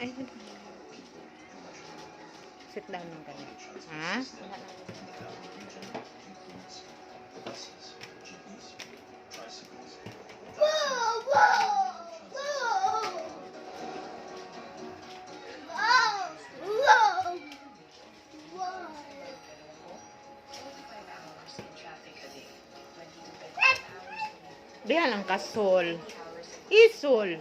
Ay, sit down lang kami. Ha? Diyan lang ka, Sol. Isol.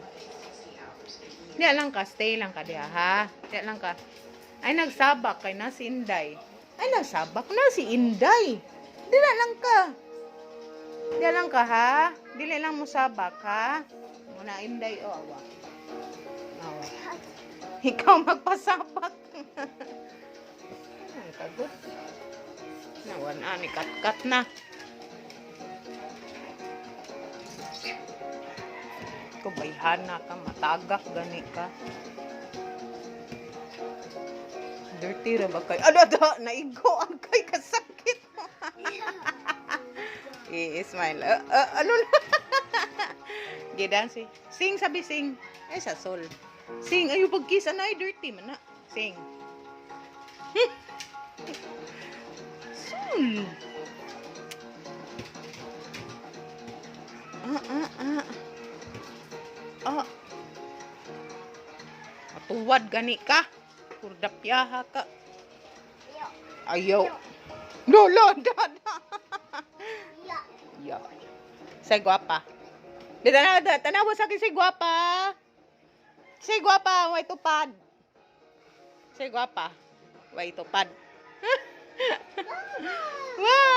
Diyan lang ka, stay lang ka diya, ha? Diyan lang ka. Ay, nagsabak kay na si Inday. Ay, nagsabak na si Inday. Diyan lang ka. Diyan lang ka, ha? Dili lang mo sabak, ha? Muna, Inday, oh, awa. Awa. Ikaw magpasabak. Ay, kagot. Nawan, ni kat-kat na. Kubayhana ka, matagak gani ka. Dirty ra ba kay? Ada, naigo ang kay kasakit. I-smile. Ano na? Gidan si. Sing, sabi sing. Ay, sa Sol. Sing, ayo pagkiss. Ano ay dirty man na. Sing. Sol. Matuwad gani ka. Kurdapyaha ka. Ayaw. Lolo, dada. Ya. Say guapa. Tanawa sa akin, say guapa. Say guapa, way tupad. Say guapa, way tupad. Wow.